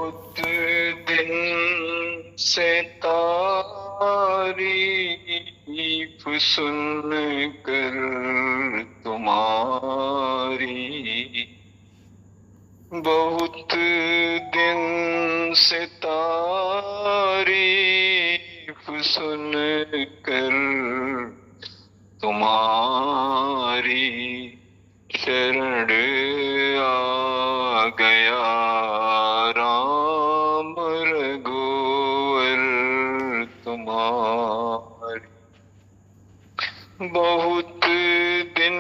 बहुत दिन से तारीफ सुन कर तुम्हारी, बहुत दिन से तारीफ सुन कर तुम्हारी, शरण आ गया राम रघुवर तुम्हारी। बहुत दिन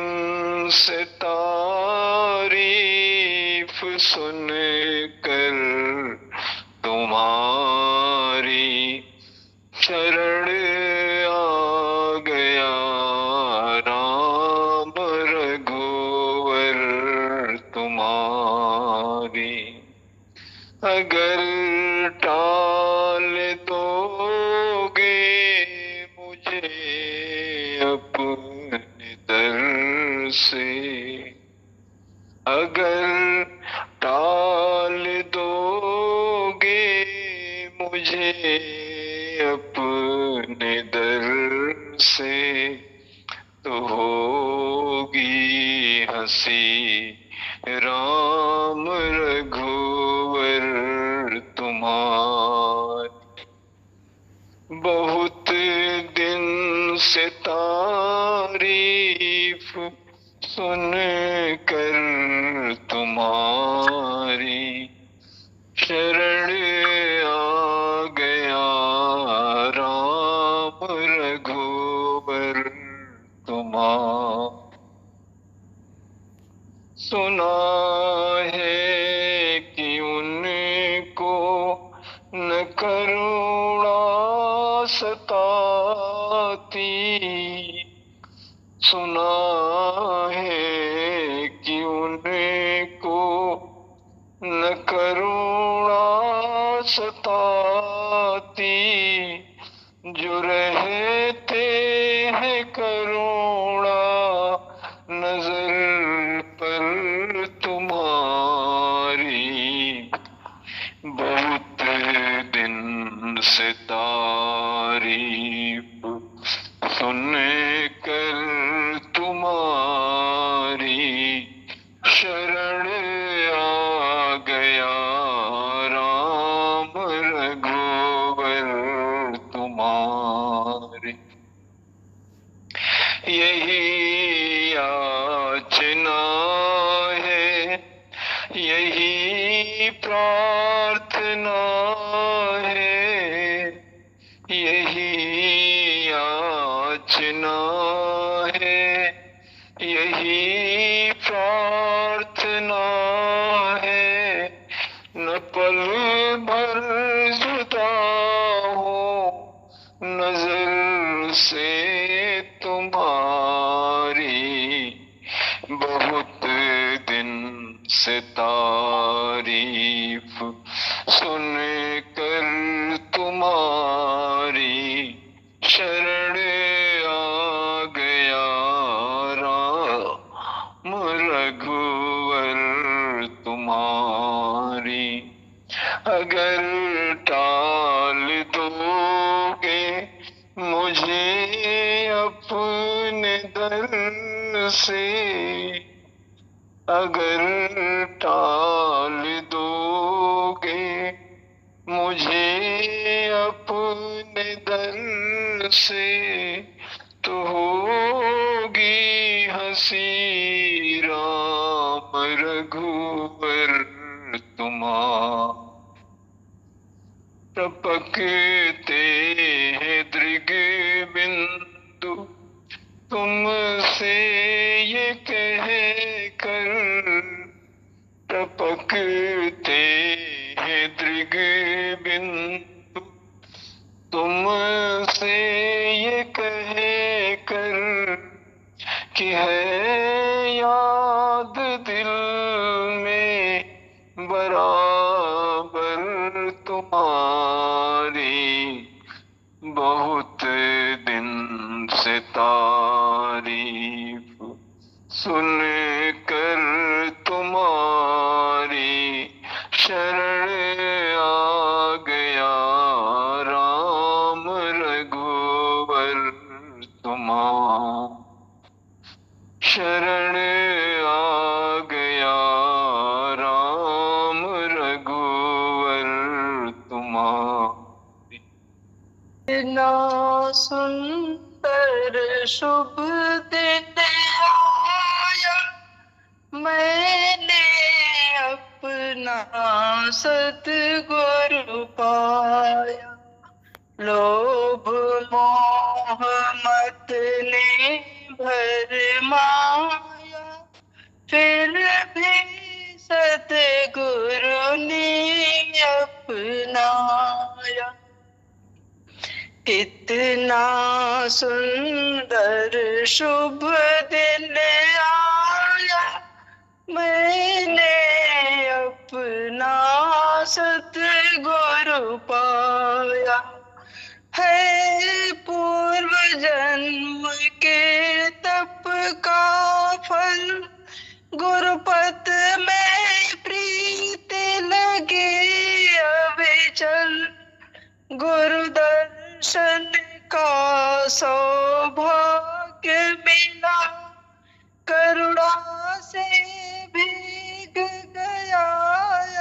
से तारीफ सुन कर तुम्हारी, शरण आ गया राम रघुवर तुम्हारी। अगर टाल दोगे मुझे अपने दर से, अगर टाल दोगे मुझे अपने दर से, तो होगी हंसी राम रघुवर तुम्हारी। बहुत दिन से तारीफ सुन कर तुम्हारी, शरण आ गया राम रघुवर तुम्हारी। सुना है कि उनको न करुणा सताती, सुना है कि उनको न करुणा सताती, जो रहते हैं करुणा नजर पर तुम्हारी। बहुत दिन से तारीफ सुन कर तुम्हारी, शरण आ गया राम रघुवर तुम्हारी। यही याचना है, यही प्रार्थना है, यही याचना है, यही प्रार्थना है, न पल भर जुदा हो नजर से तुम्हारी। बहुत दिन से तारीफ सुन कर तुम्हारी, शरण आ गया राम रघुवर तुम्हारी। अगर टाल दोगे मुझे अपने दर से, अगर टाल दोगे मुझे अपने दर से, तो होगी हंसी राम रघुवर तुम्हारी। टपकते हैं दृग बिंदु तुमसे ये कह कर, टपकते हैं दृग बिंदु तुमसे ये कह कर, कि है याद दिल में बराबर तुम्हारी। बहुत दिन से तारीफ सुन कर तुम्हारी, शरण आ ना सुंदर शुभ दिन आया, मैंने अपना सतगुरु पाया। लोभ मोह मत ने भरमाया, फिर भी सतगुरु ने अपनाया। कितना सुंदर शुभ दिन आया, मैंने अपना सतगुरु पाया। है पूर्व जन्म के तप का फल, गुरुपद में प्रीत लगे अविचल। गुरु दर्शन का सौभाग्य मिला, करुणा से भीग गया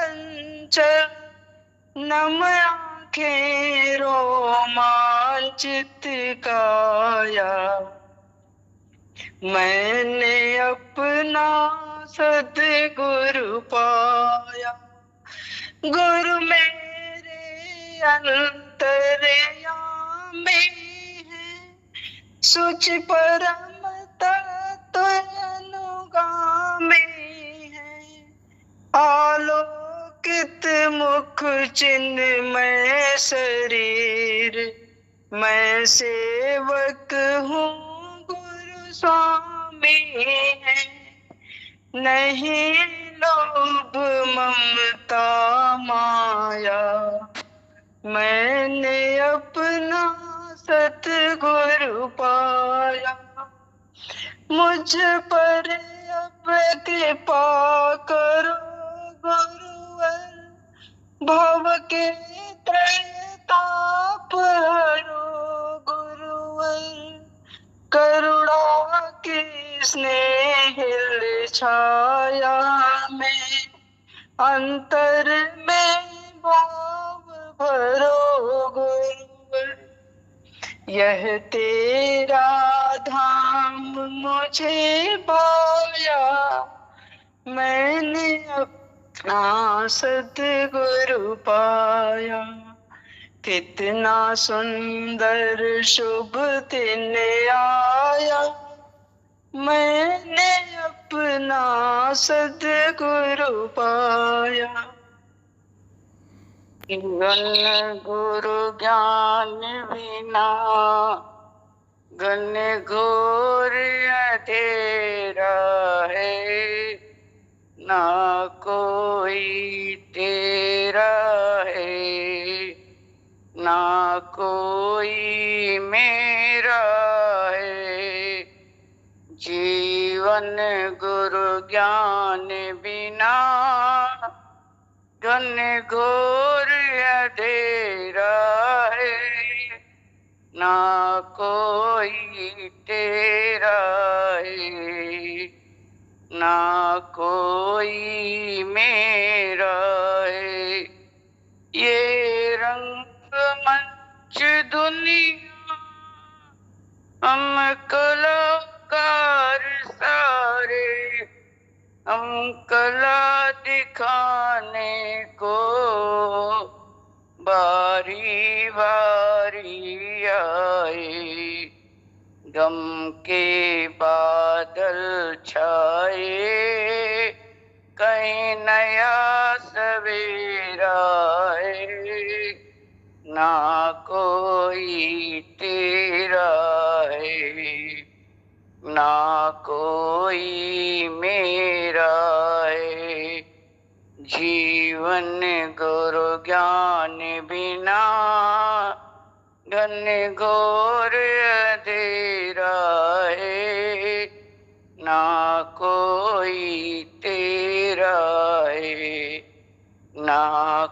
अंचल। नम आंखें रोमांचित काया, मैंने अपना सतगुरु पाया। गुरु मेरे अंतर्यामी है, सुच परम तत्व अनुगामी है। आलोकित मुख चिन्मय शरीर, मैं सेवक हूँ गुरु स्वामी है। नहीं लोभ ममता माया, मैंने अपना सतगुरु पाया। मुझ पर अब कृपा करो गुरुवर, भव के त्रैताप हरो गुरुवर। करुणा की स्नेहिल छाया में, अंतर में भाव भरो गुरुवर। यह तेरा धाम मुझे पाया, मैंने अपना सतगुरु पाया। कितना सुंदर शुभ दिन आया, मैंने अपना सतगुरु पाया। घन गुरु ज्ञान बिना घन घोर अंधेरा है, ना कोई तेरा है, ना कोई मेरा है। जीवन गुरु ज्ञान बिना घन घोर अंधेरा है, ना कोई तेरा है, ना कोई मेरा है। ये रंगमंच दुनिया हम कलाकार सारे, हम कला दिखाने को बारी बारी आए। गम के बादल छाए, कहीं नया सवेरा है, ना कोई तेरा है, ना कोई मेरा है। जीवन गुरु ज्ञान बिना घन घोर अंधेरा है, ना कोई तेरा है, ना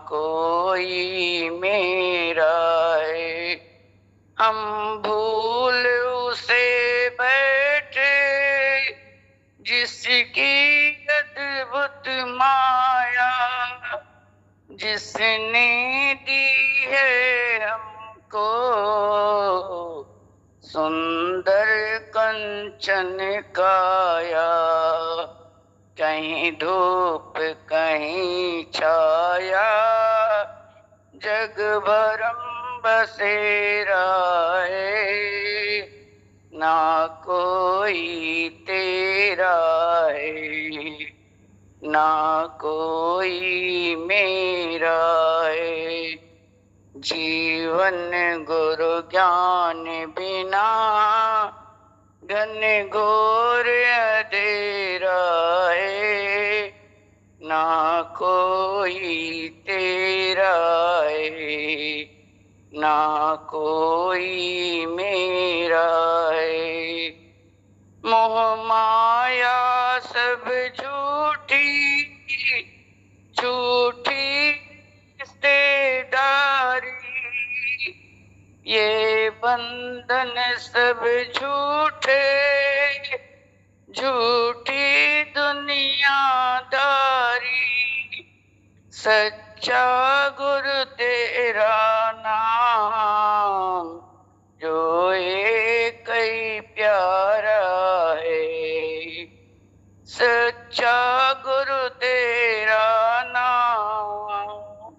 कोई मेरा है। हम भूल उसे बैठे जिसकी अद्भुत माया, जिसने दी है हमको को सुंदर कंचन काया, कहीं धूप कहीं छाया, जग भरम बसेरा है, ना कोई तेरा है, ना कोई मेरा है। जीवन गुरु ज्ञान बिना घन घोर अंधेरा है, ना कोई तेरा है, ना कोई मेरा है। मोह माया सब झूठी झूठी रिश्तेदारी, ये बंधन सब झूठे झूठी दुनियादारी। सच्चा गुरु तेरा नाम, जो एक ही प्यारा है। सच्चा गुरु तेरा नाम,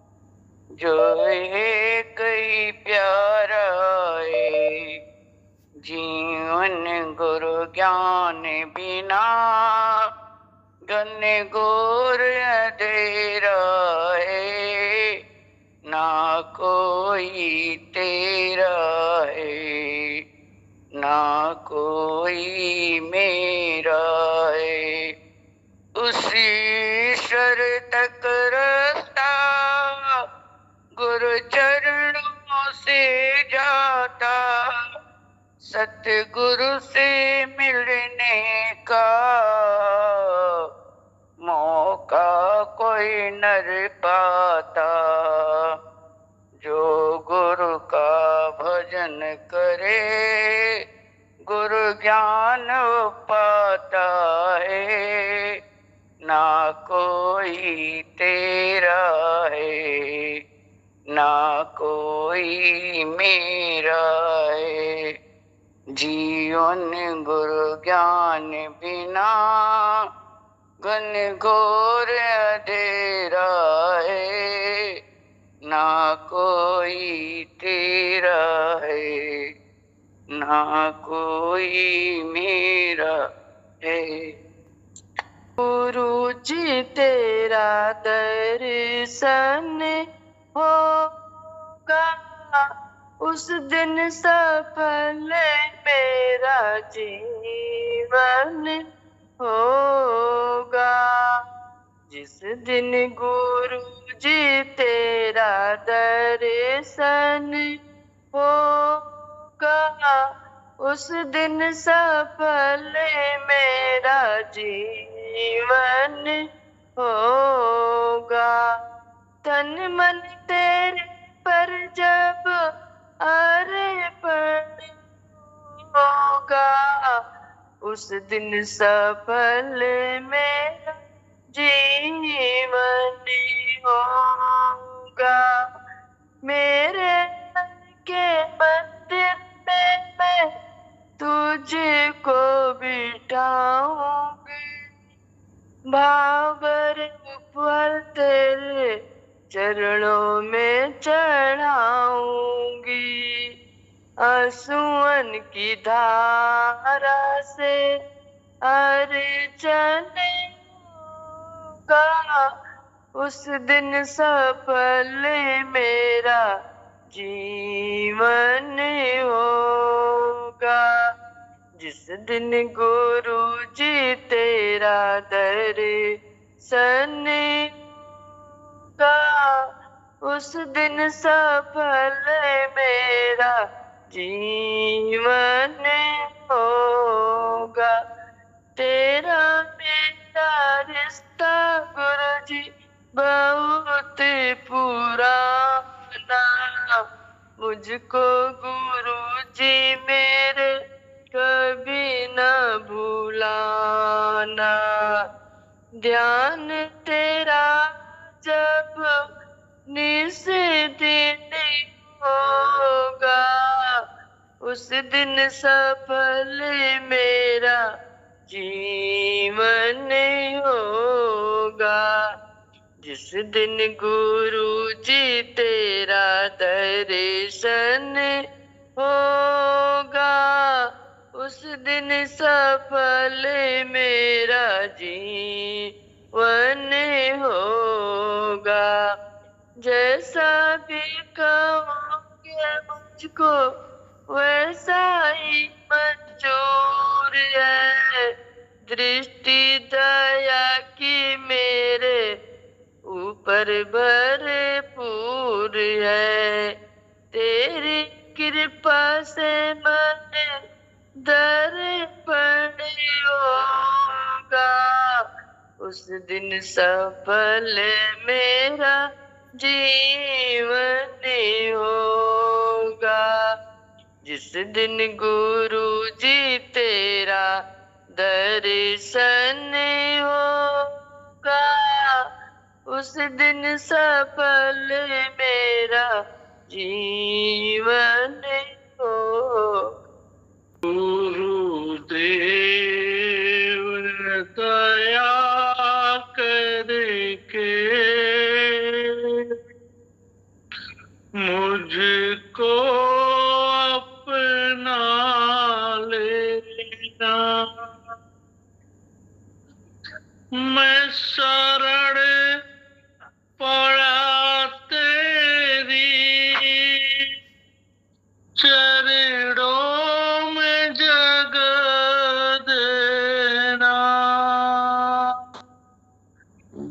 जो एक ही प्यारा है। जीवन गुरु ज्ञान बिना घन घोर अंधेरा है, ना कोई तेरा है, ना कोई मेरा है। उसी ईश्वर तक रास्ता गुरु चरणों से जाता, सतगुरु से मिलने का मौका कोई नर पाता। जो गुरु का भजन करे गुरु ज्ञान पाता है, ना कोई तेरा है, ना कोई मेरा है। जीवन गुरु ज्ञान बिना घन घोर अंधेरा है, ना कोई तेरा है, ना कोई मेरा है। गुरु जी तेरा दर्शन होगा, उस दिन सफल मेरा जीवन होगा। जिस दिन गुरु जी तेरा दर्शन होगा, उस दिन सफल मेरा जीवन होगा। तन मन तेरे पर जब अर्पण होगा, उस दिन सफल मेरा जीवन होगा। मेरे मन के मंदिर में मैं तुझको बिठाऊंगी, भावर फल तेरे चरणों में चढ़ाऊंगी। आंसुओं की धारा से अर्चन होगा, उस दिन सफल मेरा जीवन होगा। जिस दिन गुरु जी तेरा दर्शन होगा, उस दिन सफल मेरा जीवन होगा। तेरा मेरा रिश्ता गुरु जी बहुत पुराना, मुझको गुरु जी मेरे कभी न भूलाना। ध्यान तेरा जब निस दिन होगा, उस दिन सफल मेरा जीवन होगा। जिस दिन गुरु जी तेरा दर्शन होगा, उस दिन सफल मेरा जीवन होगा। जैसा भी कहोगे मुझको वैसा ही मंजूर है। दृष्टि दया की मेरे ऊपर भरपूर है। तेरी कृपा से मैंने दर्पण होगा। उस दिन सफल मेरा जीवन होगा। जिस दिन गुरु जी तेरा दर्शन होगा, उस दिन सफल मेरा जीवन होगा। गुरुदेव दया करके मुझको अपना लेना। मैं शरण पड़ा तेरी चरणों में जग देना।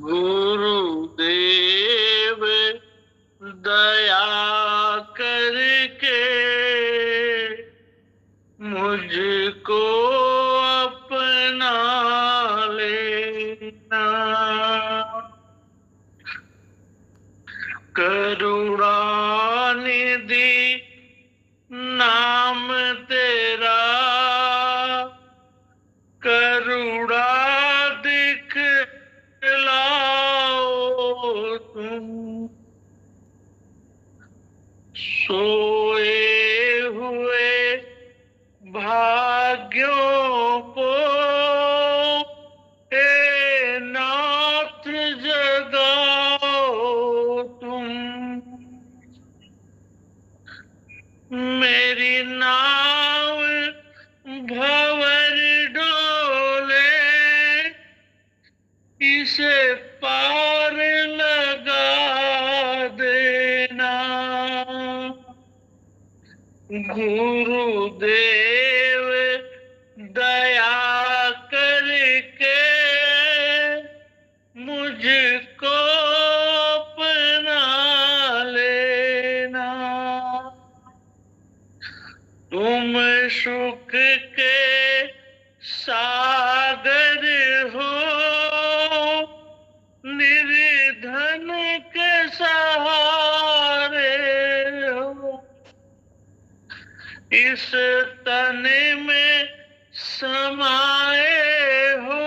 गुरुदेव दया करके मुझको अपना लेना। करुणानिधि नाम तेरा करुणा दिखलाओ तुम। सोए हुए भाग्यों को हे नाथ जगाओ तुम। मेरी नाव भंवर डोले इसे पार लगा देना। गुरुदेव दया करके मुझको अपना लेना। तुम सुख के सागर हो, निर्धन के सहारे हो। इस तन में समाए हो,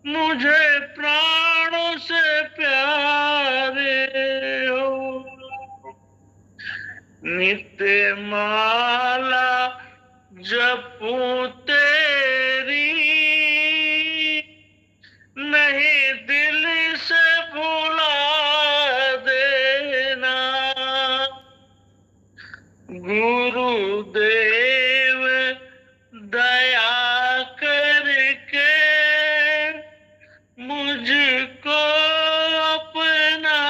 मुझे प्राणों से प्यारे हो। नित्य माला जपूं तेरी, नहीं दिल से भुला देना। गुरुदेव दया करके मुझको अपना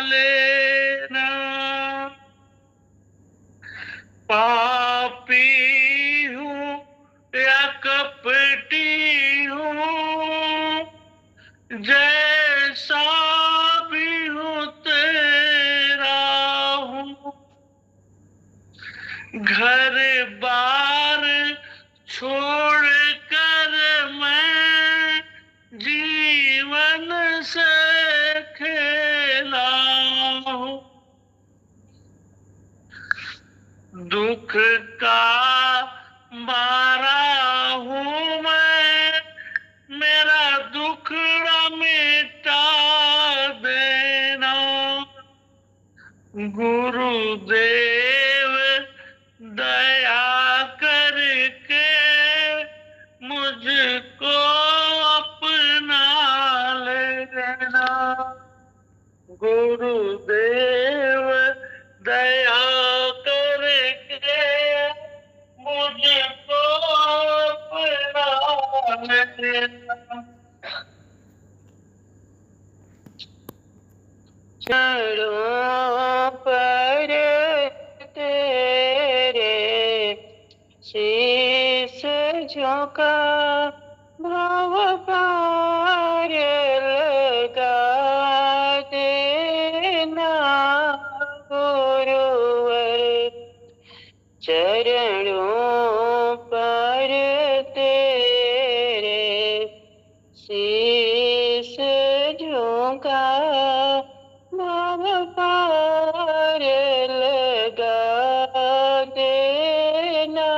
लेना। पापी हूँ या कपटी हूँ, जैसा भी हूँ तेरा हूँ। घर बार छोड़ कर मैं जीवन से खेला हूँ। दुख का मारा हूँ मैं, मेरा दुखड़ा मिटा देना। गुरुदेव दया करके मुझको अपना लेना। गुरुदेव दया करके मुझको अपना लेना। चरणों पर तेरे शीश झुका, भव पार लगा देना गुरुवर। चरणों पर तेरे शीश झुका, भव पार लगा देना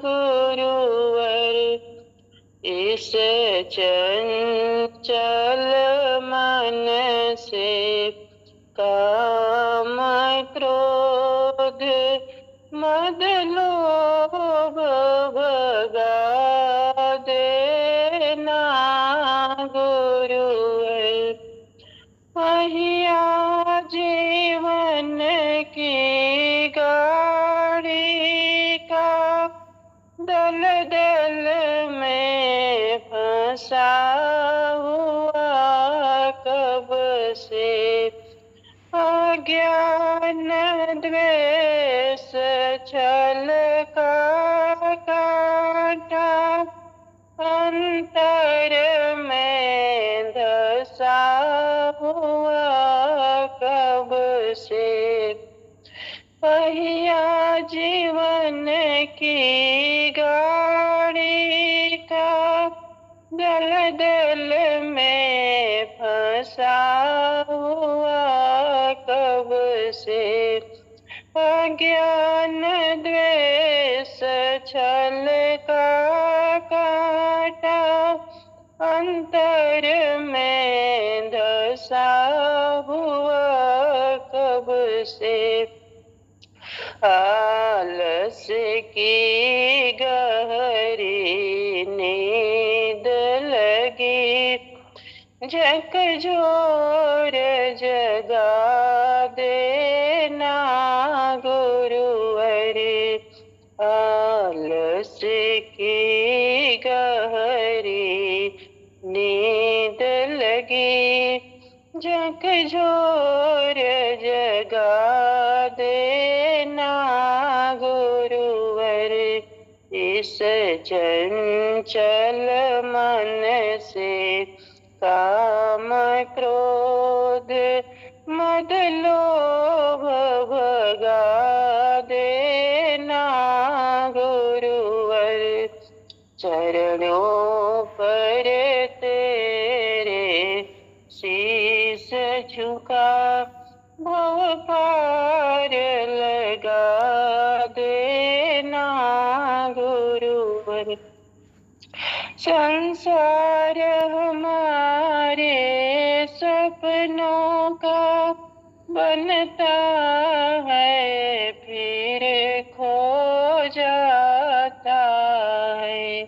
गुरुवर। इस चंचल मन से काम क्रोध मद लोभ भगा देना गुरुवर। पहिया जीवन की गाड़ी का दल दल में फंसा हुआ कब से। अज्ञान द्वेष छल का कांटा अंतर में धसा हुआ कब से। पहिया जीवन की गाड़ी का दल दल में फंसा हुआ कब से। अज्ञान द्वेष छल का कांटा अंतर में धसा हुआ कब से। आलस की गहरी नींद लगी, झकझोर जगा देना गुरुवर। आलस की गहरी नींद लगी, झकझोर जगा देना गुरुवर। इस चंचल मन से काम क्रोध मद लोभ भगा देना गुरुवर। चरणों पर तेरे शीश झुका, भव पार लगा देना गुरुवर। संसार हमारे सपनों का बनता है, फिर खो जाता है।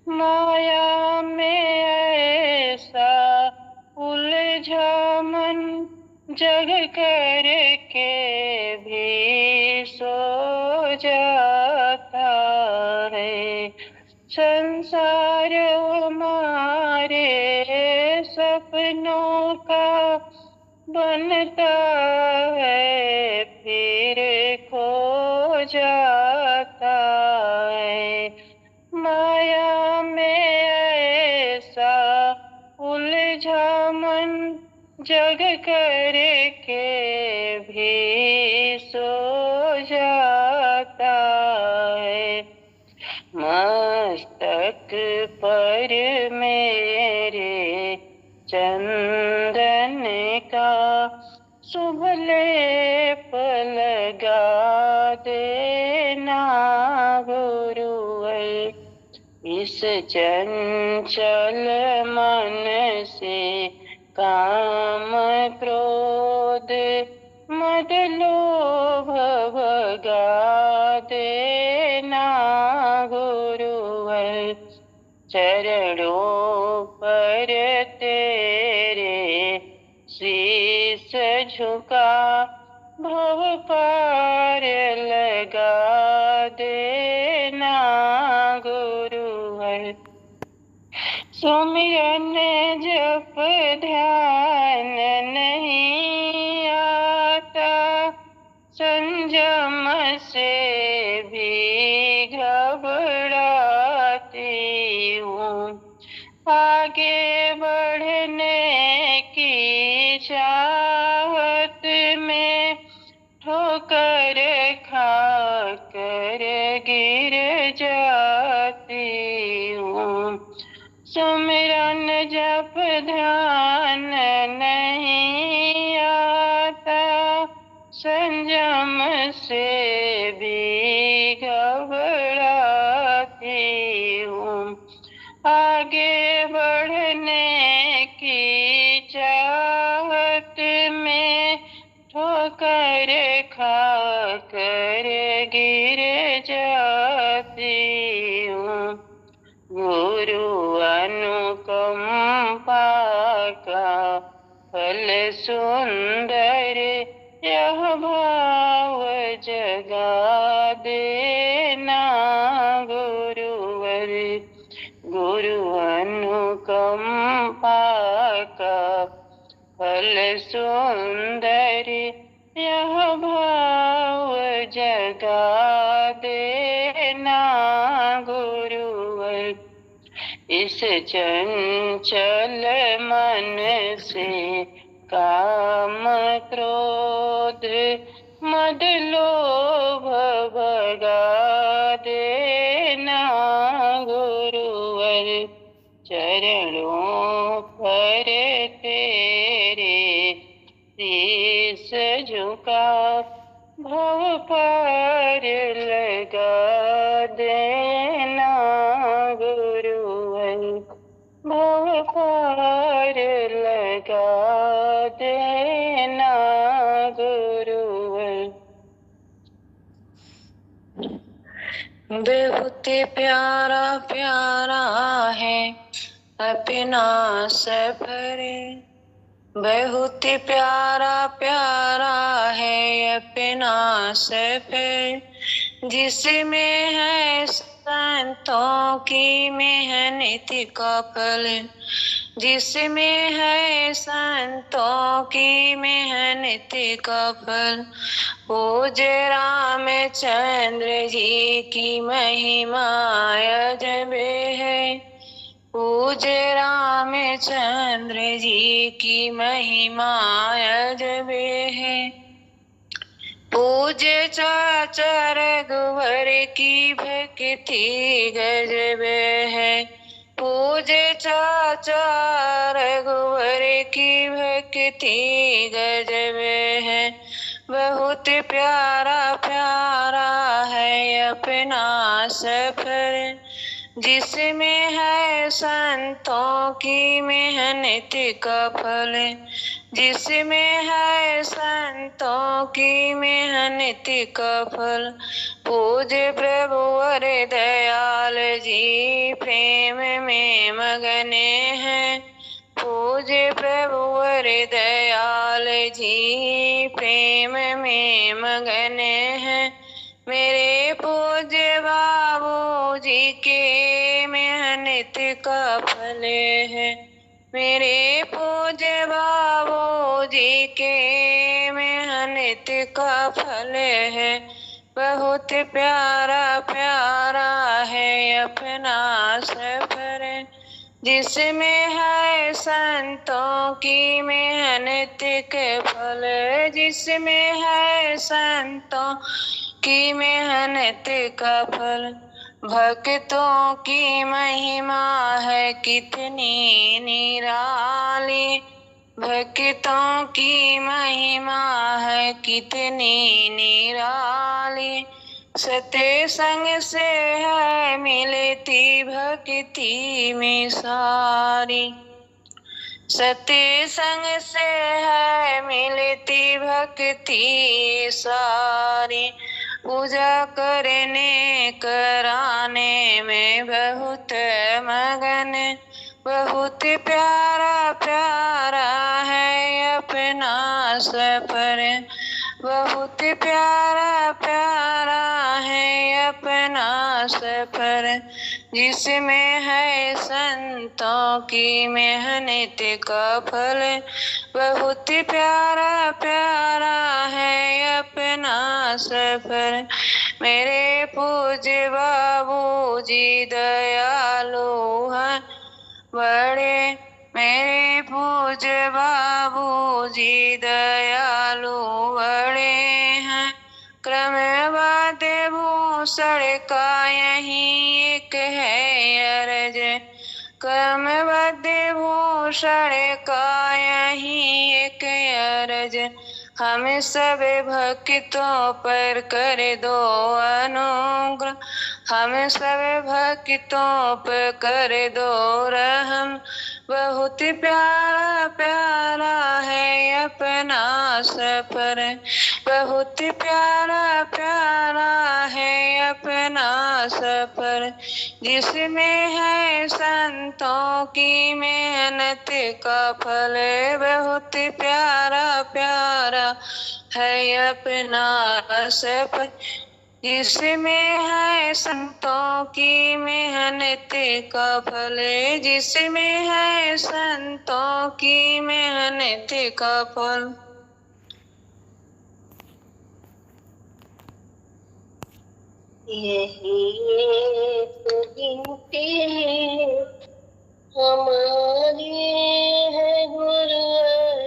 माया में ऐसा उलझा मन, जग कर के भी सो जाता है। संसार हमारे सपनों का बनता है, फिर खो जाता है। माया में ऐसा उलझा मन, जग कर के भी सो जाता है। मस्तक पर मेरे चंदन का शुभ लेप लगा देना गुरुवर। इस चंचल मन से काम क्रोध मद लोभ भगा चरणों पर तेरे शीश झुका, भव पार लगा देना गुरुवर। सुमिरन जप ध्यान नहीं आता, संयम से भी घबराती हूँ। आगे बढ़ने की चाहत में ठोकर खा कर गिर जाती हूँ। सुमिरन जप ध्यान नहीं आता, संयम से भी घबराती हूँ। आगे बढ़ने की चाहत में ठोकर खा कर गिर जाती हूँ। गुरु अनुकंपा का फल सुंदर, यह भाव जगा देना गुरुवर। गुरु अनुकंपा का फल सुंदर, यह भाव जगा देना गुरुवर। इस चंचल मन से काम क्रोध मद लोभ भगा देना गुरुवर। चरणों पर तेरे शीश झुका, भव पार लगा देना गुरुवर। भव पार लगा देना गुरुवर। बहुत प्यारा प्यारा है अपना सफर, बहुत प्यारा प्यारा है अपना सफर, जिसमें है संतों की मेहनत का फल, जिसमें है संतों की मेहनत का फल। पूज्य रामचंद्र जी की महिमा अजब है, पूज्य रामचंद्र जी की महिमा अजब है। पूज्य चाचा रघुवर की भक्ति गजब है, पूज्य चाचा रघुवर की भक्ति गजब है। बहुत प्यारा प्यारा है अपना सफर, जिसमें है संतों की मेहनत का फल, जिसमें है संतों की मेहनत का फल। पूज्य प्रभुवर दयाल जी प्रेम में मगन हैं, पूज्य प्रभुवर दयाल जी प्रेम में मगन हैं। मेरे पूज्य बाबू जी के मेहनत का फल है, मेरे पूज्य बाबू जी के मेहनत का फल है। बहुत प्यारा प्यारा है अपना सफर, जिसमें है संतों की मेहनत के फल, जिसमें है संतों की मेहनत का फल। भक्तों की महिमा है कितनी निराली, भक्तों की महिमा है कितनी निराली। सत्य संग से है मिलती भक्ति में सारी, सत्य संग से है मिलती भक्ति सारी। पूजा करने कराने में बहुत मगन, बहुत प्यारा प्यारा है अपना सफर, बहुत प्यारा प्यारा है अपना सफर, जिसमें है संतों की मेहनत का फल, बहुत प्यारा प्यारा है अपना सफर। मेरे पूज्य बाबूजी दयालु हैं बड़े, मेरे पूज्य बाबूजी दयालु बड़े हैं, क्रमवाद भूषण का यही एक है अर्ज, क्रमबद्ध भूषण का यही एक अर्ज, हम सब भक्तों पर कर दो अनुग्रह, हम सब भक्तों पर कर दो रहम, बहुत प्यारा प्यारा है अपना सफर, बहुत प्यारा प्यारा है अपना सफर, जिसमें है संतों की मेहनत का फल, बहुत प्यारा प्यारा है अपना सफर, जिसमें है संतों की मेहनत का फल, जिसमें है संतों की मेहनत का फल। यही एक गिनती हमारी है गुरुवर,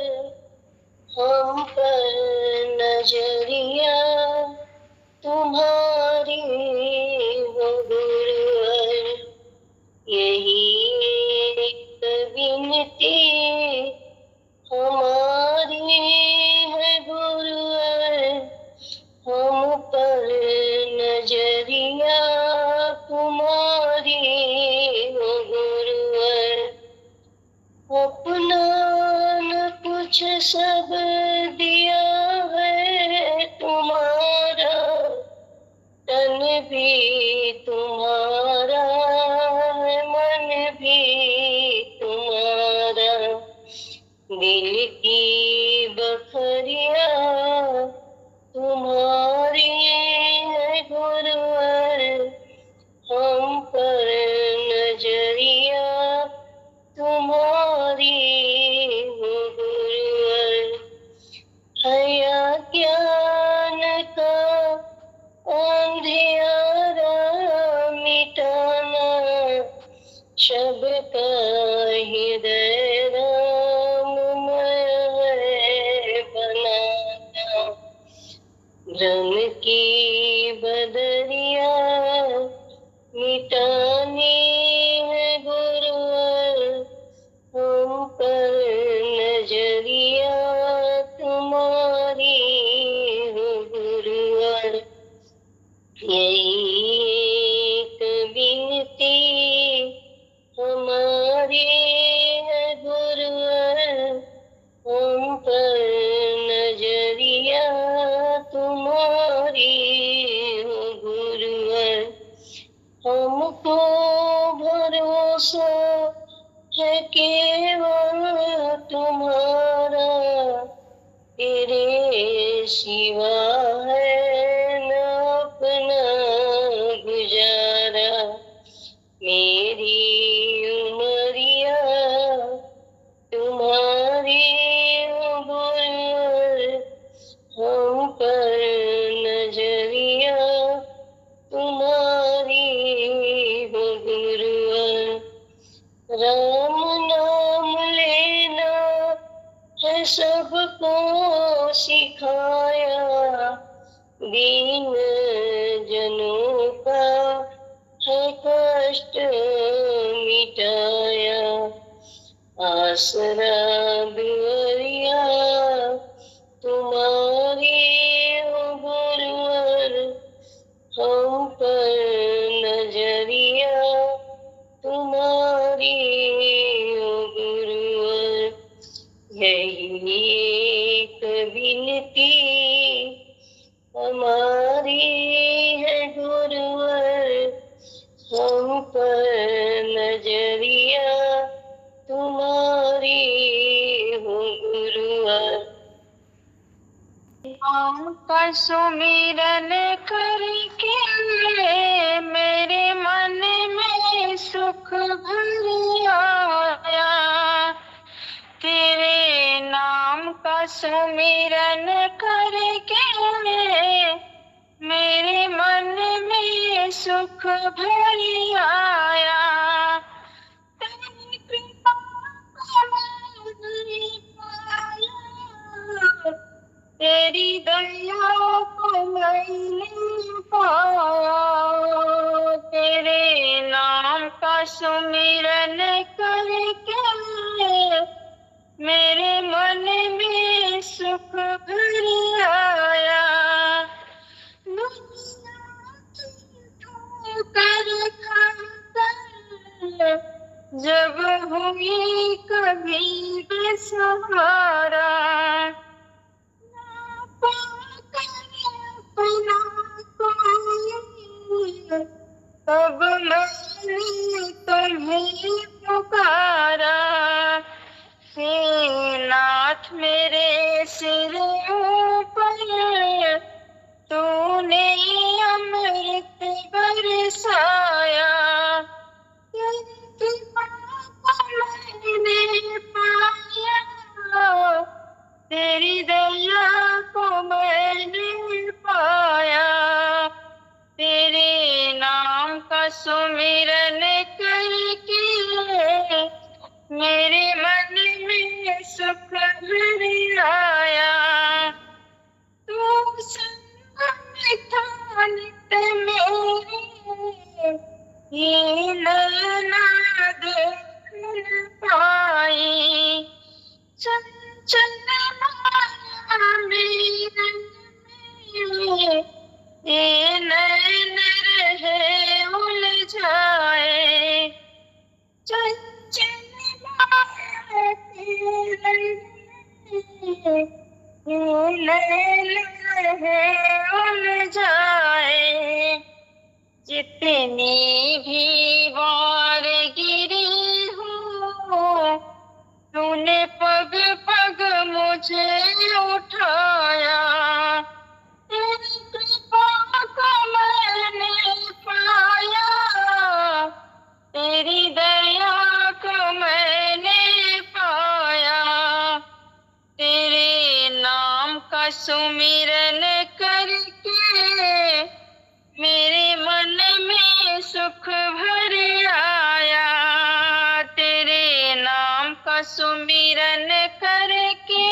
हम पर नजरिया तुम्हारी हो गुरुवर, यही एक गिनती हमारी है गुरुवर, हम पर नजरिया तुम्हारी हो गुरुवर, अपना न कुछ सब दिया है तुम्हारा, तन भी तुम्हारा है मन भी तुम्हारा, दिल की बखरिया तुम्हारी है गुरुवर, हम पर नजरिया तुम्हारी हो गुरुवर, हया ज्ञान का अंधियारा मिटाना, सबका हृदय राममय बनाना, भ्रम की बदरिया मिटानी है गुरुवर, हम पर नजरिया तुम्हारी हो गुरुवर, यही एक विनती हमारी है गुरुवर, हम पर नजरिया तुम्हारी हो गुरुवर, हमको भरोसा है केवल तुम्हारा, तेरे सिवा है न अपना गुजारा, मेरी उमरिया तुम्हारी हो गुरुवर, हम पर नजरिया तुम्हारी हो गुरुवर, राम नाम लेना है सबको सिखाया, दीन जनों का है कष्ट मिटाया, आसरा दुआरिया तुम्हारी हो गुरुवर, हम पर नजरिया तुम्हारी हो गुरुवर, यही एक विनती हमारी है गुरुवर हम पर नजरिया तुम्हारी हो गुरुवर। नाम का सुमिरन करके मेरे मन में सुख भर आया। तेरे नाम का सुमिरन करके मेरे मन में सुख भर आया। तेरी कृपा को मैंने पाया, तेरी दया को मैंने पाया। तेरे नाम का सुमिरन करके मेरे मन में सुख भर आया। कर जब हुई कभी बेसहारा, तब मैंने तुम्हें पुकारा। हे नाथ मेरे सिर ऊपर तूने अमृत बरसाया। तेरी कृपा को मैंने पाया, तेरी दया को मैंने पाया। तेरे नाम का सुमिरन करके मेरे मन में सुख भर आया। तू संग में था नित मेरे, ये नैना देख न पाई। चंचल माया मेरे में, ये नैन रहे उलझाए। चंचल माया तेरे में, ये नैन रहे उलझाए। जितनी भी बार गिरी हूँ तूने पग पग मुझे उठाया। तेरी कृपा को मैंने पाया, तेरी दया को मैंने पाया। तेरे नाम का सुमिरन करके मेरे मन में सुख भर आया। तेरे नाम का सुमिरन करके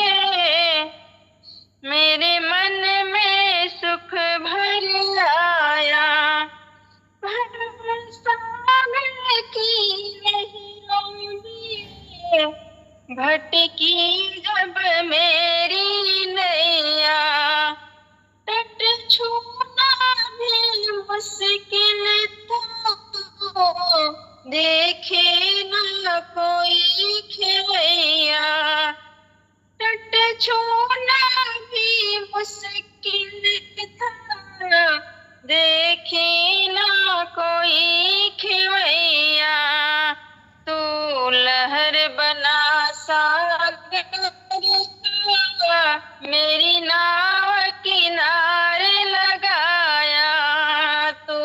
मेरे मन में सुख भर आया। सागर की नहीं लंबी, भटकी जब मेरी नैया। तट छूना भी मुश्किल था, देखे न कोई खेवैया। तट छूना भी मुश्किल था, देखे न कोई खेवैया। तू लहर बना सागर का, मेरी नाव किनारे लगाया। तू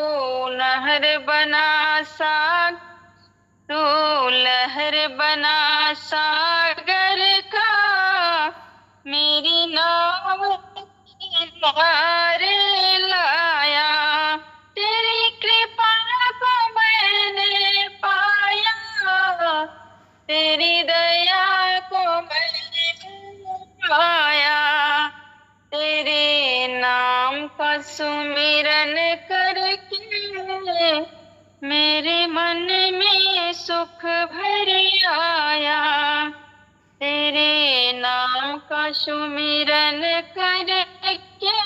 लहर बना तू लहर बना सागर का, मेरी नाव किनारे लाया। तेरी कृपा को मैंने पाया, तेरी दया को मैंने पाया। तेरे नाम का सुमिरन करके मेरे मन में सुख भर आया। तेरे नाम का सुमिरन करके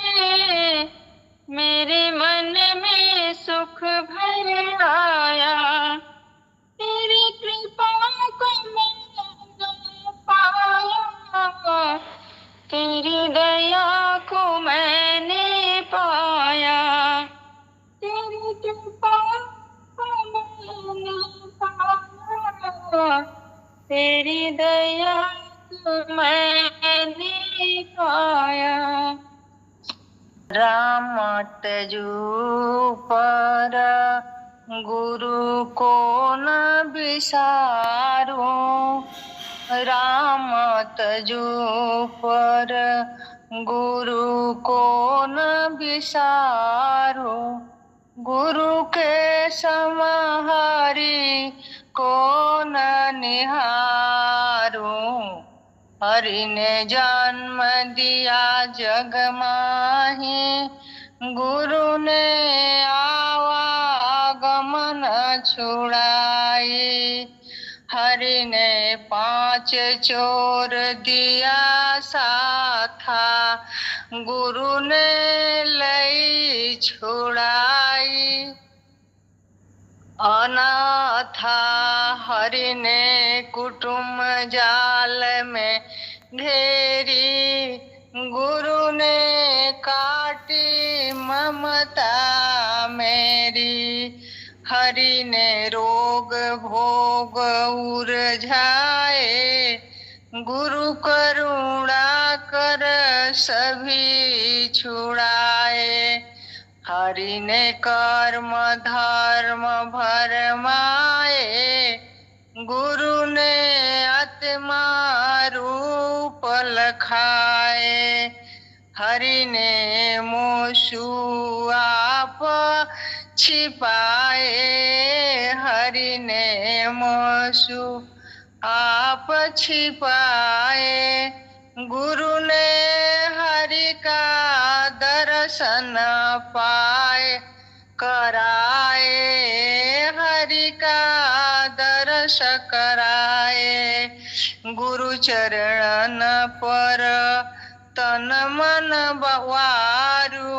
मेरे मन में सुख भर आया। तेरी कृपा को मैंने पाया, तेरी दया को मैंने तेरी दया को मैंने पाया। राम तजू पर गुरु को न बिसारो, राम तजू पर गुरु को न बिसारो, गुरु के समहारी को न निहारो। हरि ने जन्म दिया जग माही, गुरु ने आवागमन छुड़ाई। हरि ने 5 चोर दिया साथा, गुरु ने लई छुड़ाई। अनाथा हरि ने कुटुम जाल में घेरी, गुरु ने काटी ममता मेरी। हरि ने रोग भोग उरझाए, गुरु करुणा कर सभी छुड़ाए। हरि ने कर्म धर्म भरमाए, गुरु ने आत्मा रूप लखाए। हरि ने मोसु आप छिपाए, हरि ने मोसु आप छिपाए। गुरु ने हरि का दर्शन पाए कराए, हरि का दर्श कराए। गुरु चरण पर तन मन वारू,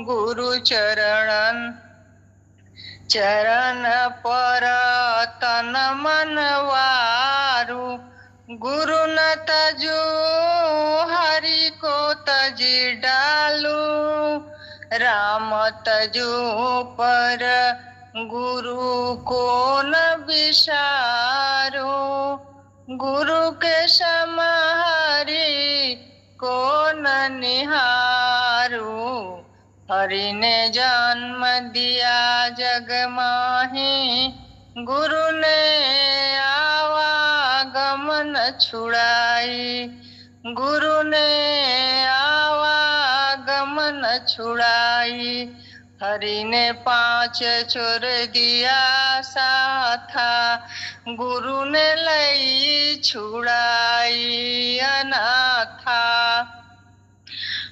गुरु चरण पर तन मन वारू। गुरु न तजू हरि को तजी डालू, राम तजू पर गुरु को न बिसारो। गुरु के समहारी को न निहारू, हरि ने जन्म दिया जग माही, गुरु ने आवागमन छुड़ाई। गुरु ने आवागमन छुड़ाई। हरि ने 5 चोर दिया साथा, गुरु ने लई छुड़ाई। अनाथा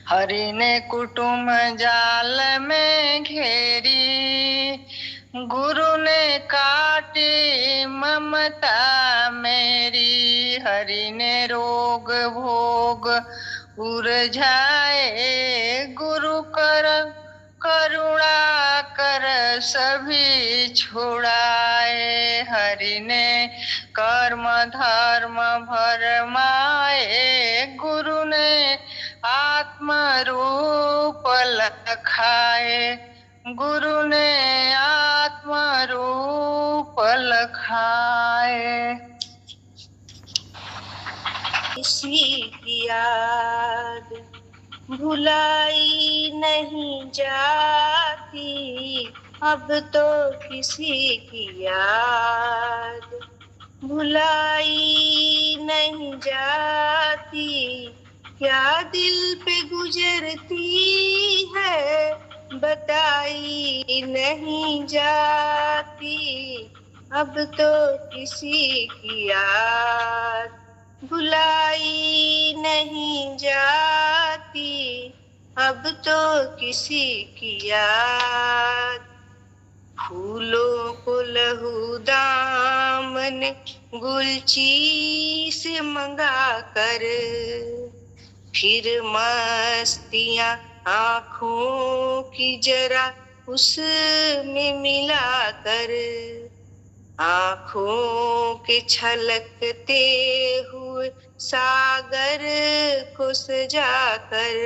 हरि ने कुटुम जाल में घेरी, गुरु ने काटी ममता मेरी। हरि ने रोग भोग उरझाए, गुरु करुणा कर सभी छुड़ाए। हरि ने कर्म धर्म भरमाए, गुरु ने आत्म रूप लखाए। गुरु ने आत्म रूप लखाए। किसी की याद भुलाई नहीं जाती, अब तो किसी की याद भुलाई नहीं जाती। क्या दिल पे गुजरती है बताई नहीं जाती, अब तो किसी की याद भुलाई नहीं जाती, अब तो किसी की याद। फूलों को लहू दामन गुलची से मंगा कर, फिर मस्तियाँ आँखों की जरा उसमें मिला कर, आँखों के छलकते हुए सागर को सजा कर।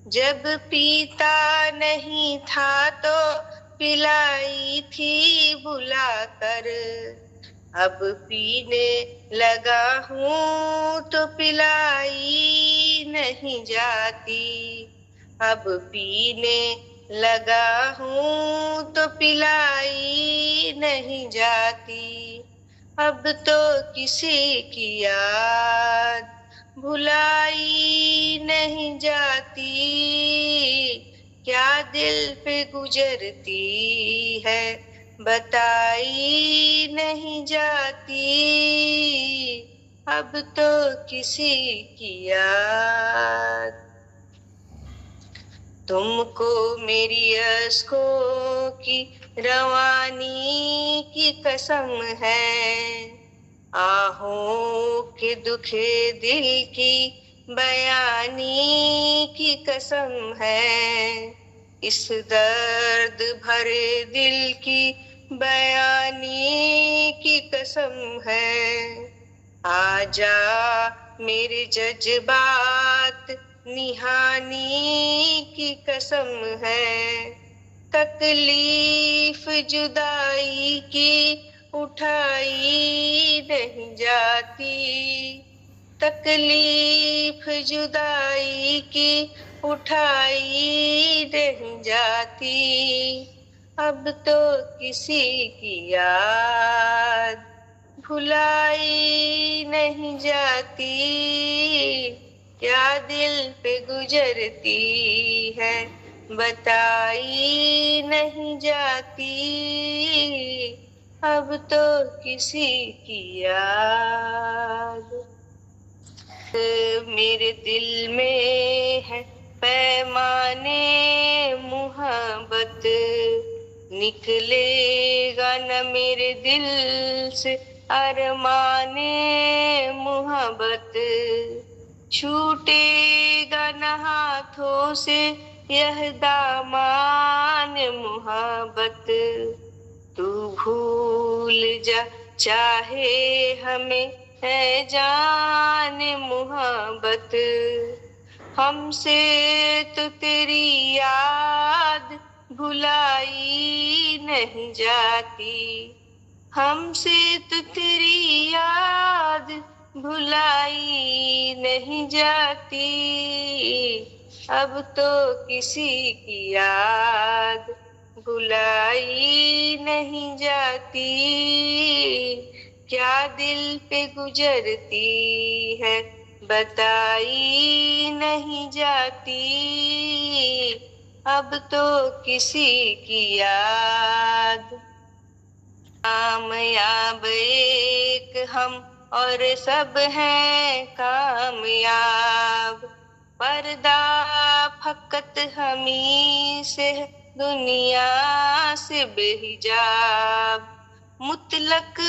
जब पीता नहीं था तो पिलाई थी बुला कर, अब पीने लगा हूँ तो पिलाई नहीं जाती। अब पीने लगा हूँ तो पिलाई नहीं जाती। अब तो किसी की याद भुलाई नहीं जाती। क्या दिल पे गुजरती है बताई नहीं जाती। अब तो किसी की याद। तुमको मेरी अश्कों की रवानी की कसम है। आहों के दुखे दिल की बयानी की कसम है। इस दर्द भरे दिल की बयानी की कसम है। आजा मेरे जज्बात निहानी की कसम है। तकलीफ जुदाई की उठाई नहीं जाती। तकलीफ जुदाई की उठाई नहीं जाती। अब तो किसी की याद भुलाई नहीं जाती। क्या दिल पे गुजरती है बताई नहीं जाती। अब तो किसी की याद। मेरे दिल में है पैमाने मुहब्बत। निकलेगा न मेरे दिल से अरमाने मुहब्बत। छूटेगा न हाथों से यह दामान मुहब्बत। तू भूल जा चाहे हमें है जान मुहब्बत। हमसे तो तेरी याद भुलाई नहीं जाती। हमसे तो तेरी याद भुलाई नहीं जाती। अब तो किसी की याद भुलाई नहीं जाती। क्या दिल पे गुजरती है बताई नहीं जाती। अब तो किसी की याद। कामयाब एक हम और सब हैं कामयाब। पर्दा फकत हमी से दुनिया से बेहिजाब। मुतलक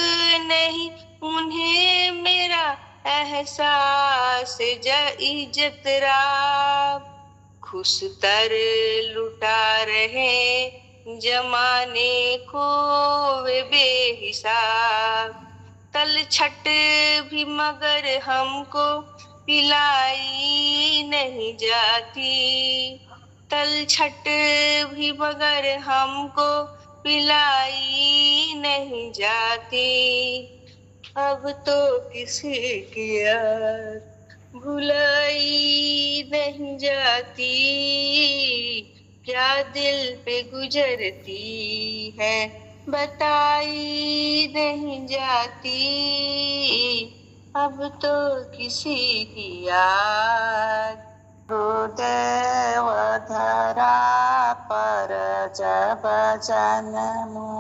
नहीं उन्हें मेरा एहसास इज्जत राब। खुशतर लुटा रहे जमाने को वे बेहिसाब। तलछट भी मगर हमको पिलाई नहीं जाती। तलछट भी मगर हमको पिलाई नहीं जाती। अब तो किसी की याद भुलाई नहीं जाती। क्या दिल पे गुजरती है बताई नहीं जाती। अब तो किसी की याद। गुरुदेव धरा पर जब जन्मो।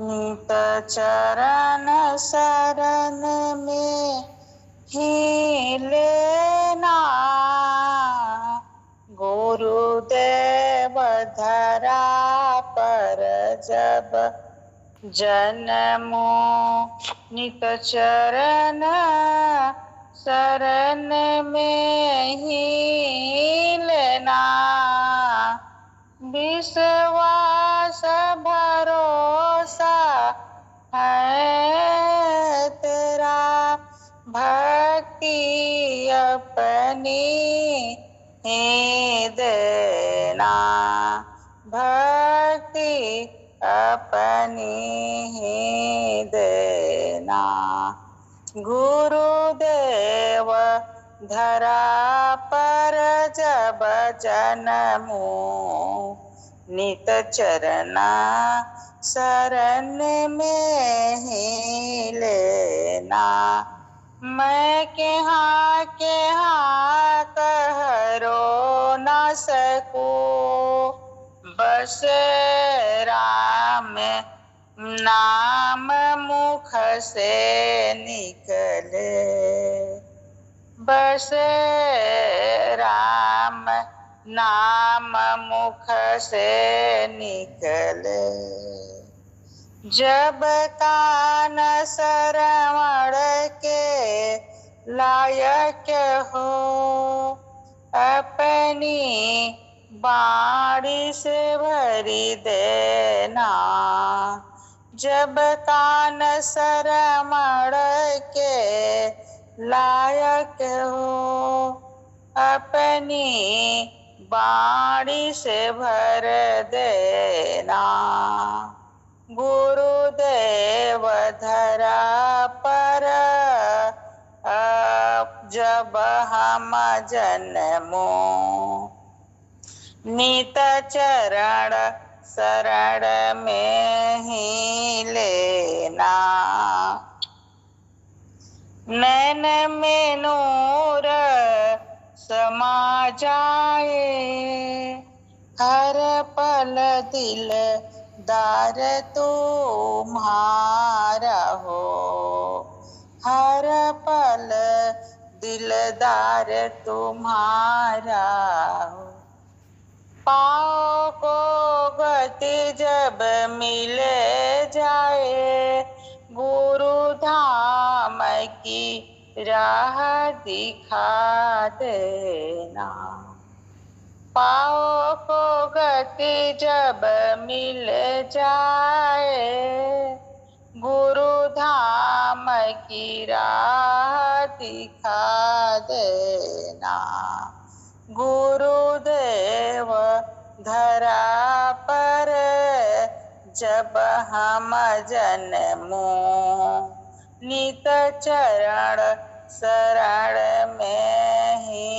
नित चरण शरण में ही लेना। गुरुदेव धरा पर जब जन्मो। नित चरण शरण में ही लेना। विश्वास भरोसा है तेरा। भक्ति अपनी ही देना। भक्ति अपनी ही देना। लेना। गुरुदेव धरा पर जब जन्मो, नित चरना शरण में ही लेना। मैं केहाँ करो न सकूं, बस राम नाम मुख से निकले। बस राम नाम मुख से निकले। जब कान श्रवण के लायक हो, अपनी बाणी से भरी देना। जब कान श्रवण के लायक हो, अपनी बाणी से भर देना। गुरुदेव धरा पर जब हम जन्मो, नित चरण शरण में ही लेना। नैन में नूर समा जाए, हर पल दिल दार तुम्हारा हो। हर पल दिलदार तुम्हारा हो। पाँव को गति जब मिल जाए, गुरु धाम की राह दिखा देना। पाँव को गति जब मिल जाए, गुरु धाम की राह दिखा देना। गुरुदेव धरा पर जब हम जन्मो, नित चरण शरण में ही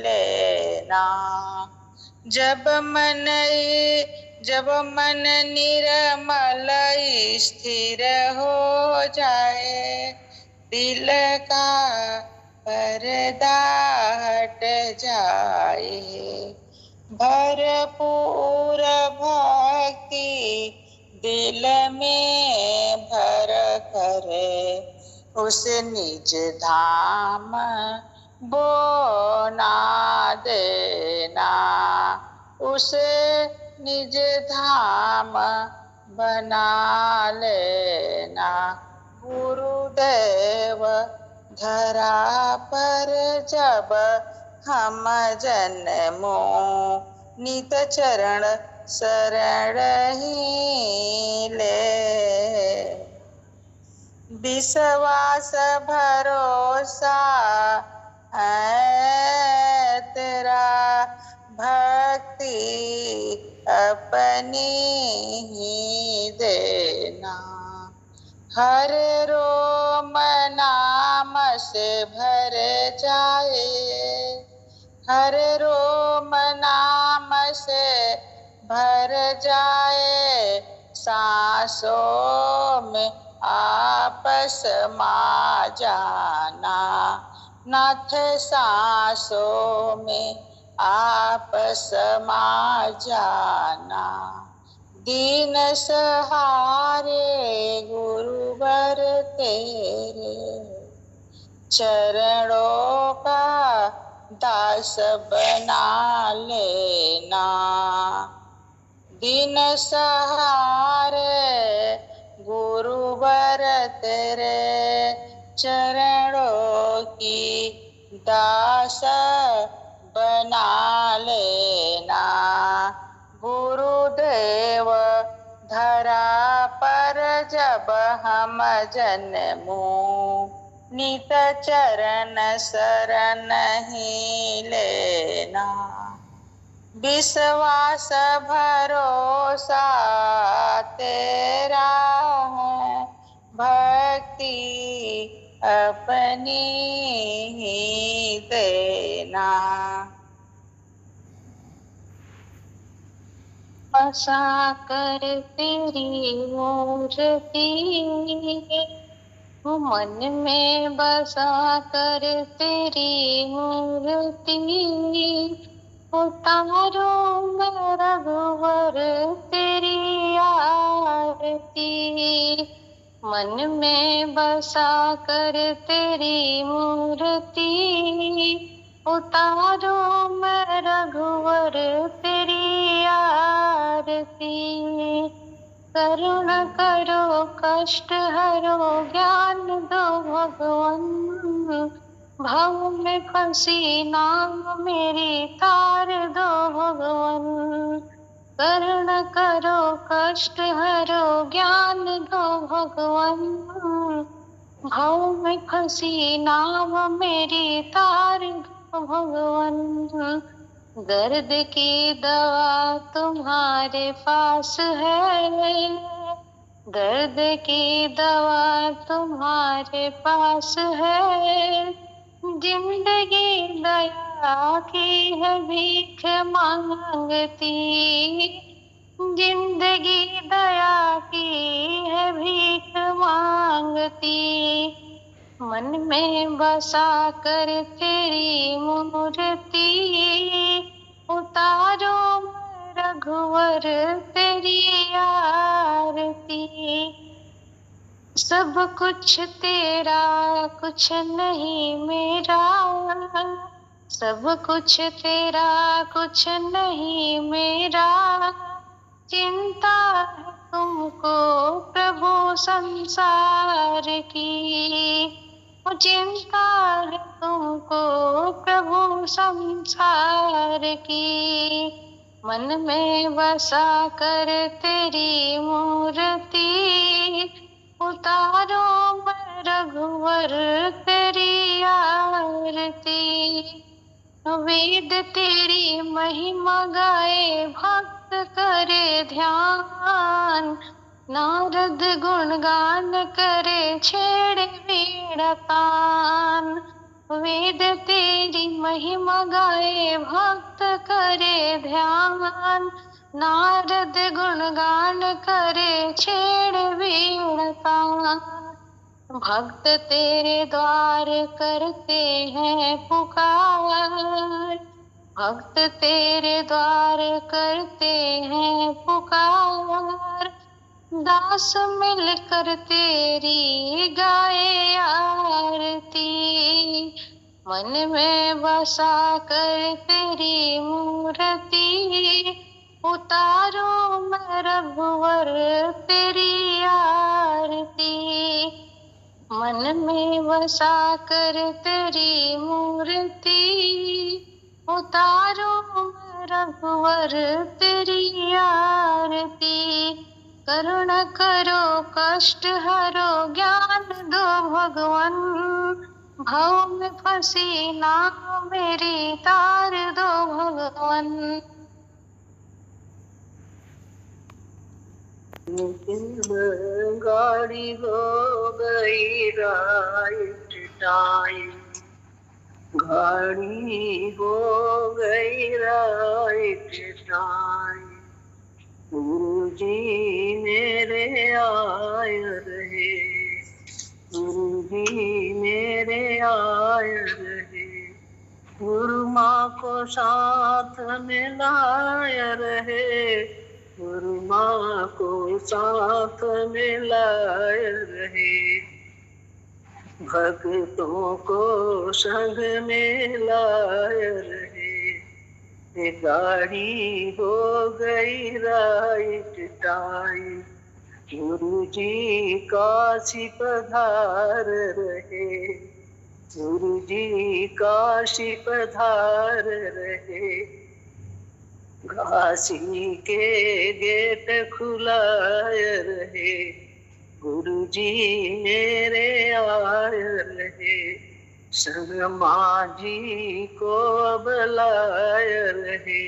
लेना। जब मन निर्मल स्थिर हो जाए, दिल का पर्दा हट जाए। भरपूर भक्ति दिल में भर करे, उस निज धाम बोना देना। उसे निज धाम बना लेना। गुरुदेव धरा पर जब हम जन्मो, नित चरण शरण ही ले। विश्वास भरोसा है तेरा, भक्ति अपनी ही देना। हर रोम नाम से भर जाए, हर रोम नाम से भर जाए। सांसों में आप समा जाना, नाथ सांसों में आप समा जाना। दीन सहारे गुरुवर तेरे, चरणों का दास बना लेना। दीन सहारे गुरुवर तेरे, चरणों की दास बना लेना। गुरुदेव धरा पर जब हम जन्मो, नित चरण शरण ही लेना। विश्वास भरोसा तेरा है, भक्ति अपनी ही देना। बसा कर तेरी मूर्ति, मन में बसा कर तेरी मूर्ति, उतारो मैं रघुवर तेरी आरती। मन में बसा कर तेरी मूर्ति, उतारो मैं रघुवर तेरी आरती। करुण करो कष्ट हरो ज्ञान दो भगवन, भव में फंसी नाम मेरी तार दो भगवन। करुण करो कष्ट हरो ज्ञान दो भगवन, भव में फंसी नाम मेरी तार दो भगवन। दर्द की दवा तुम्हारे पास है, दर्द की दवा तुम्हारे पास है। जिंदगी दया की है भीख मांगती, जिंदगी दया की है भीख मांगती। मन में बसा कर तेरी मूर्ति, उतारो मैं रघुवर तेरी आरती। सब कुछ तेरा कुछ नहीं मेरा, सब कुछ तेरा कुछ नहीं मेरा। चिंता है तुमको प्रभु संसार की, चिंता है तुमको प्रभु संसार की। मन में बसा कर तेरी मूर्ति, उतारो मैं रघुवर तेरी आरती। वेद तेरी महिमा गाए भक्त करे ध्यान, नारद गुणगान करे छेड़े वीणा तान। वेद तेरी महिमा गाए भक्त करे ध्यान, नारद गुणगान करे छेड़े वीणा तान। भक्त तेरे द्वार करते हैं पुकार, भक्त तेरे द्वार करते हैं पुकार। दास मिलकर तेरी गाए आरती, मन में बसा कर तेरी मूर्ति, उतारो मैं रघुवर तेरी आरती। मन में बसा कर तेरी मूर्ति, उतारो मैं रघुवर तेरी आरती। करुण करो कष्ट हरो ज्ञान दो भगवन, भव में फंसी नाम मेरी तार दो भगवन। गाड़ी हो गई राइट टाइम, गाड़ी हो गई राइट टाइम। गुरु जी मेरे आए रहे, गुरु जी मेरे आए रहे। गुरु माँ को साथ में लाए रहे, गुरु माँ को साथ में लाए रहे। भक्तों को संग में लाए रहे। ये गाड़ी हो गई राइट टाइम, गुरु जी काशी पधार रहे, गुरु जी काशी पधार रहे। काशी के गेट खुलाए रहे, गुरु जी मेरे आए रहे। संग माँ जी को बुलाए रहे,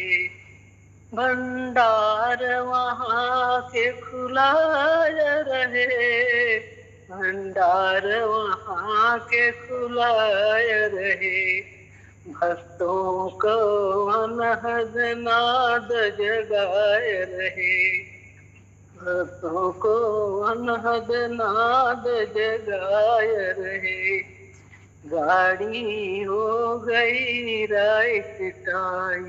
भंडार वहाँ के खुलाए रहे, भंडार वहाँ के खुलाए रहे, भक्तों को अनहद नाद जगाए रहे, भक्तों को अनहद नाद जगाए रहे। गाड़ी हो गई राइट टाइम,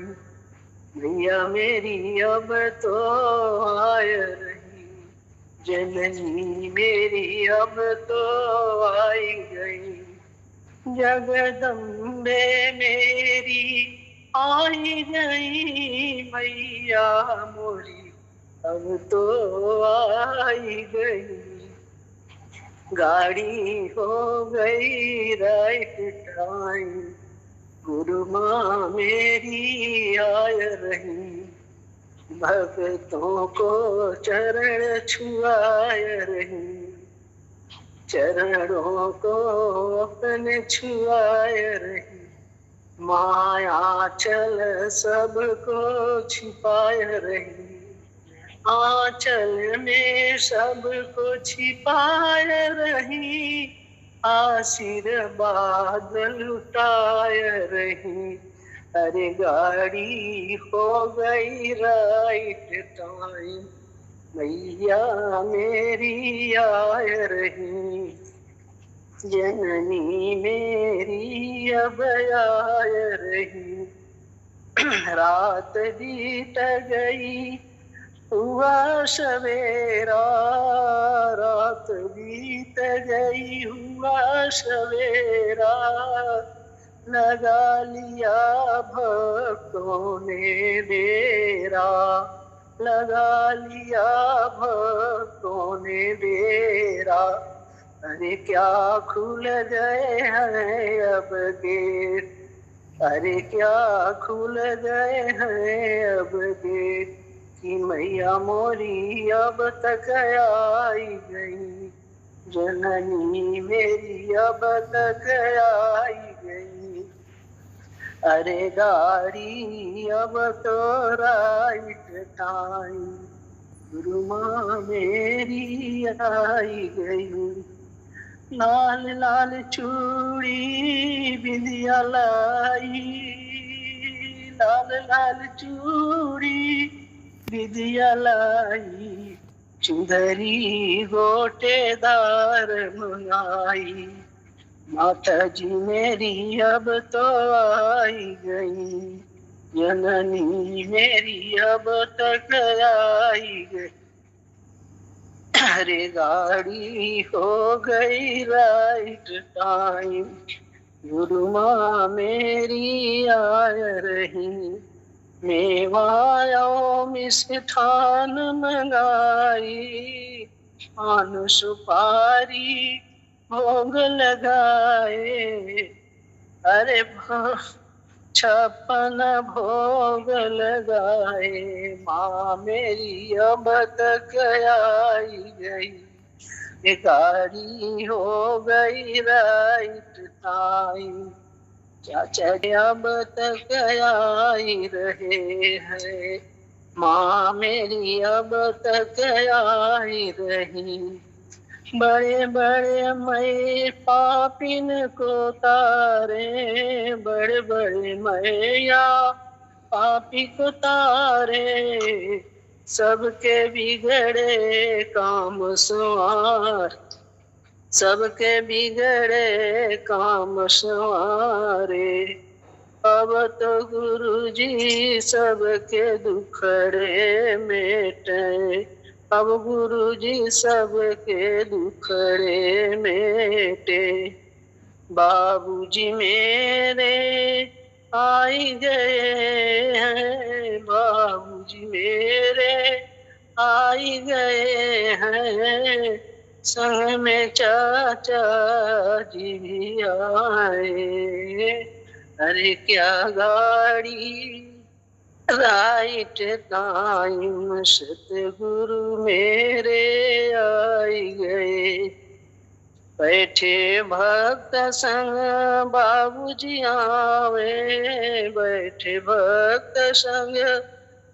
भैया मेरी अब तो आय रही, जननी मेरी अब तो आई गई, जगदम्बे मेरी आई गई, मैया मोरी अब तो आई गई। गाड़ी हो गई राइट टाइम, गुरु माँ मेरी आय रही, भक्तों को चरण छुआए रही, चरणों को अपने छुआए रही, माया चल सबको छिपाए रही, आंचल में सबको छिपाए रही, आशीर्वाद लुटाए रही। अरे गाड़ी हो गई राइट टाइम, मैया मेरी आय रही, जननी मेरी अब आय रही। रात बीत गई हुआ सवेरा, रात बीत गई हुआ सवेरा, लगा लिया भक्तों ने डेरा, लगा लिया भक्तों ने डेरा। अरे क्या खुल गए हैं अब गेट, अरे क्या खुल गए हैं अब गेट, कि मैया मोरी अब तक आई गई, जननी मेरी अब तक आई गई। अरे गाड़ी अब तो राइट टाइम, गुरु माँ मेरी आई गई, लाल लाल चूड़ी बिंदिया लाई, लाल लाल चूड़ी बिंदिया लाई, चुंदरी गोटेदार मंगाई, माता जी मेरी अब तो आई गई, जननी मेरी अब तक आई गई। अरे गाड़ी हो गई राइट टाइम, गुरु माँ मेरी आय रही, मेवाओ मिष्ठान मंगाई, पान सुपारी भोग लगाए, अरे 56 भोग लगाए, माँ मेरी अब तक आई गई, ये गाड़ी हो गई राइट टाइम, चाचा अब तक आई रहे हैं, माँ मेरी अब तक आई रही, बड़े बड़े मैं पापिन को तारे, बड़े बड़े मैया पापी को तारे, सबके बिगड़े काम संवार, सबके बिगड़े काम संवारे। अब तो गुरुजी सबके दुखड़े मेटे, अब गुरुजी सबके दुखड़े मेटे, बाबूजी मेरे आई गए हैं, बाबूजी मेरे आई गए हैं, संग में चाचा जी भी आए। अरे क्या गाड़ी राइट टाइम, सतगुरु मेरे आई गए, बैठे भक्त संग बाबूजी आवे, बैठे भक्त संग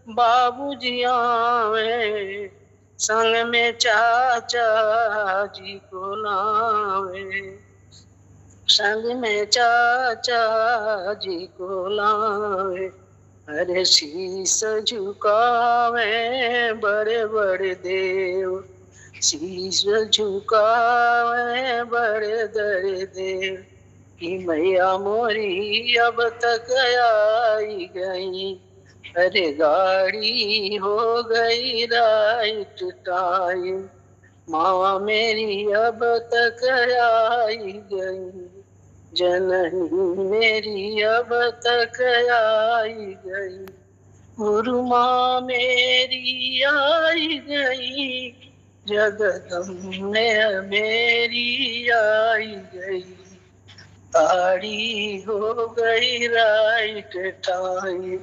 बाबूजी आवे, संग में चाचा जी को लावे, संग में चाचा जी को लावे। अरे शीस झुकावे बड़े बड़े देव, शीस झुकावे बड़े बड़े देव। कि मैया मोरी अब तक आई गई, अरे गाड़ी हो गई राइट टाइम। माँ मेरी अब तक आई गई, जननी मेरी अब तक आई गई। गुरु माँ मेरी आई गई, जगदम्बे मेरी आई गई। गाड़ी हो गई राइट टाइम,